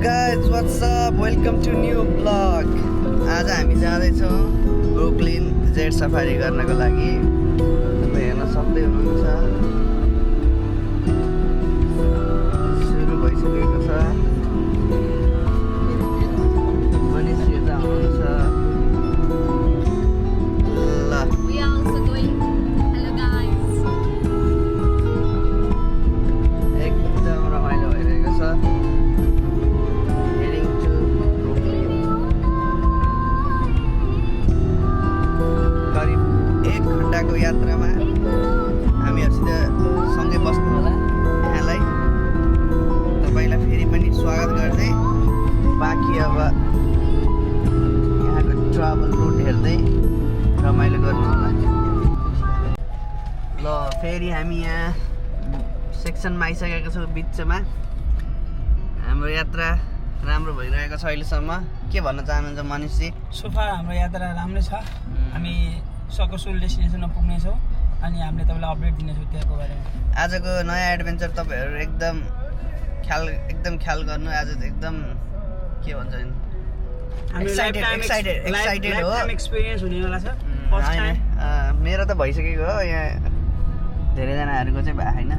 guys, what's up? Welcome to new vlog. आज हामी जाँदैछौँ ब्रुकलिन जेट सफारी गर्नको लागि। तपाईँ हेर्न सक्दै हुनुहुन्छ सुरु भइसकेको छ। मनिषहरू त आउनुहुन्छ। ल We are also going. Hello guys. एकदम रमाइलो भइरहेको छ। Heading to Brooklyn. करिब 1 घण्टाको यात्रामा हामीहरूसित सँगै बस्नु होला। यहाँलाई तपाईँलाई फेरि पनि स्वागत गर्दै बाँकी अब यहाँको ट्राभल रुट हेर्दै रमाइलो गर्नु होला। ल फेरि हामी यहाँ सेक्सनमा आइसकेको छौँ बिचमा। हाम्रो यात्रा राम्रो भइरहेको छ अहिलेसम्म। के भन्न चाहनुहुन्छ मनिषजी? सोफा हाम्रो यात्रा राम्रै छ। हामी सकसुल डेस्टिनेसनमा पुग्नेछौँ अनि हामीले तपाईँलाई अपडेट दिनेछौँ त्यहाँको बारेमा। आजको नयाँ एडभेन्चर तपाईँहरू एकदम ख्याल गर्नु। आज एकदम के भन्छ एक्साइटेड हो। एक्सपिरियन्स हुनेवाला छ फर्स्ट टाइम। मेरो त भइसकेको हो, यहाँ धेरैजनाहरूको चाहिँ भएको छैन।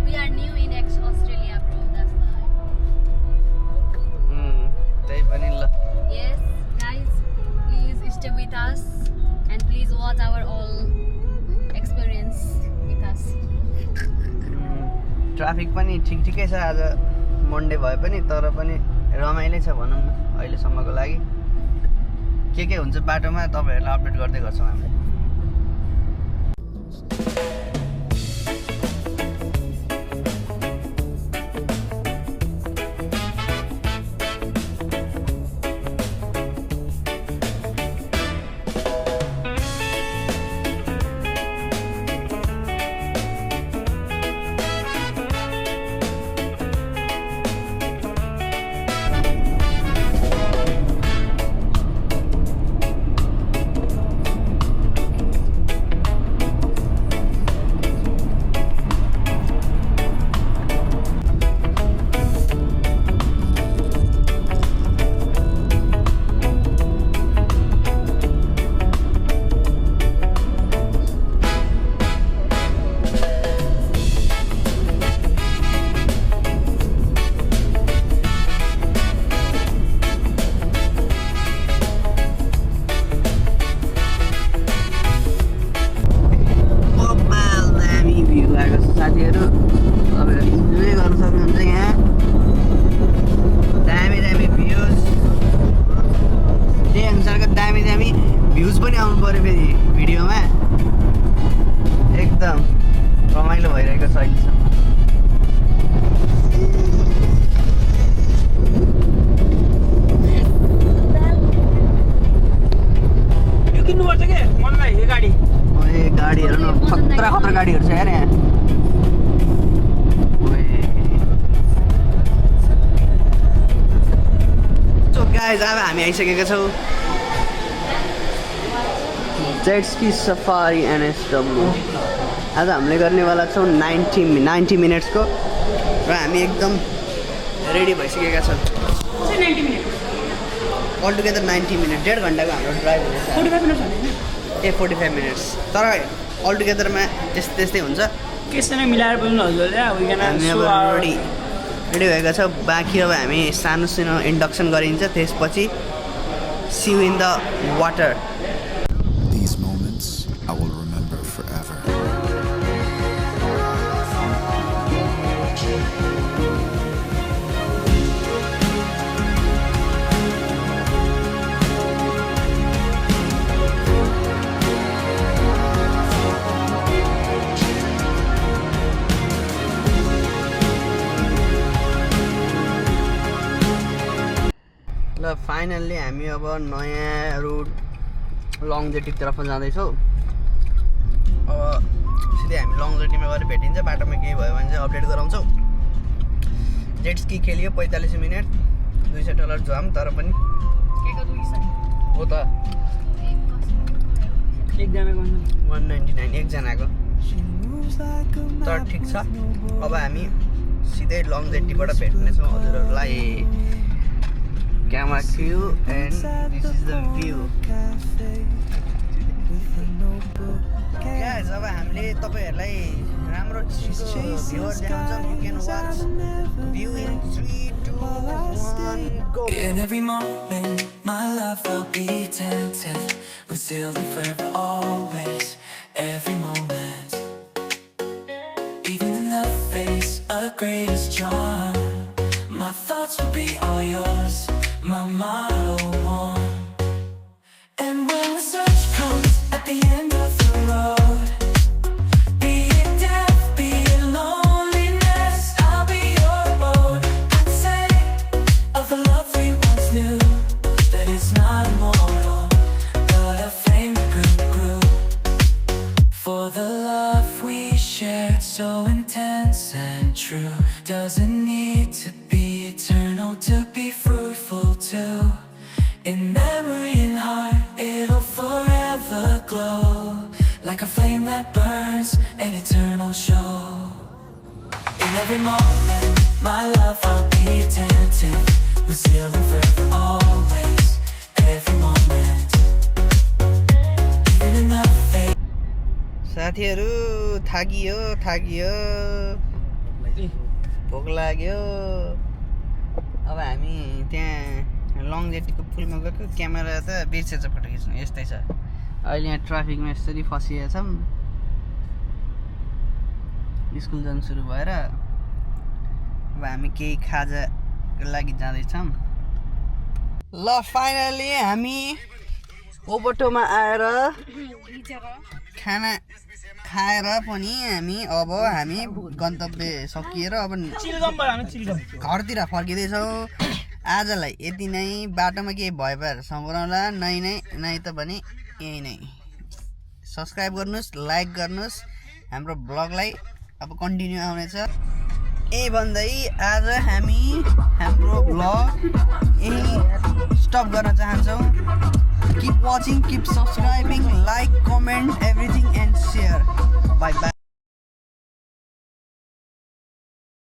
We are new in Australia, bro. That's why. त्यही पनि ल। Yes, guys, please stay with us and please watch our all experience with us. Traffic पनि ठिकै छ आज, मन्डे भए पनि, तर पनि रमाइलो छ भनौँ न अहिलेसम्मको लागि। के हुन्छ बाटोमा तपाईँहरूलाई अपडेट गर्दै गर्छौँ हामीले। साथीहरू तपाईँहरू इन्जोय गर्न सक्नुहुन्छ। यहाँ दामी भ्युज, त्यही अनुसारको दामी भ्युज पनि आउनु पऱ्यो फेरि भिडियोमा। एकदम रमाइलो भइरहेको छ अहिलेसम्म। यो किन्नुपर्छ के मनलाई यो गाडी। गाडीहरू न खतरा गाडीहरू छ यार यहाँ। गाइज अब हामी आइसकेका छौँ जेट स्की सफारी NSW। आज हामीले गर्नेवाला छौँ 90 मिनट्सको र हामी एकदम रेडी भइसकेका छौँ। 90 मिनट अल टुगेदर 90 मिनट, 1.5 घन्टाको हाम्रो ड्राइभ हुनेछ। 45 मिनट 45 मिनट्स, तर अल टुगेदरमा त्यस्तै हुन्छ। केसँग मिलाएर बोल्नु हजुरले। हामी अब रेडी भएका छ। बाँकी अब हामी सानो इन्डक्सन गरिन्छ, त्यसपछि see you in the water. These moments I will remember forever. ल फाइनल्ली हामी अब नयाँ रुट लङ जेटीको तर्फ जाँदैछौँ। अब सिधै हामी लङ जेटीमा गएर भेटिन्छ। बाटोमा केही भयो भने चाहिँ अपडेट गराउँछौँ। जेट स्की खेलियो 45 मिनट, $200 झ्वाम, तर पनि हो त एकजनाको 199 एकजनाको। तर ठिक छ। अब हामी सिधै लङ जेट्टीबाट भेट्नेछौँ हजुरहरूलाई camera crew and this is the view guys अब हामीले तपाईहरुलाई राम्रो किसिमको भ्यूहरु देखाउँछौँ you can watch view in 3 2 1 go In every moment, my love will be tempted. We'll still be forever, always. Every moment, even in the face of greatest charm, my thoughts will be all yours, my motto one. And when the search comes at the end of the road, be it death, be it loneliness, I'll be your boat. I'd say of the love we once knew that it's not immortal, but a flame that grew. For the love we shared, so intense and true, doesn't need to be eternal to be fruitful too. In memory and heart, it'll forever glow, like a flame that burns, an eternal show. In every moment, my love I'll be attentive, we're still and forever, always. Every moment, even in the face. साथीहरु थाकियो भोक लाग्यो अब हामी त्यहाँ long जेटीको पुलमा गएको camera त बिर्सेछ photo खिच्नु यस्तै छ अहिले यहाँ ट्राफिकमा यसरी फसिएका छौँ स्कुल जानु सुरु भएर अब हामी केही खाजाको लागि जाँदैछौँ ल फाइनली हामी ओबोटोमा आएर खाना खाएर पनि अब हामी गन्तव्य सकिएर अब घरतिर फर्किँदैछौँ आजलाई यति नै बाटोमा केही भयो भएर सम्झाउला नै त भने यही नै सब्सक्राइब गर्नुहोस् लाइक गर्नुहोस् हाम्रो ब्लगलाई अब कन्टिन्यू आउनेछ यही भन्दै आज हामी हाम्रो ब्लग यही स्टप गर्न चाहन्छौँ Keep watching, keep subscribing, like, comment, everything and share. Bye bye.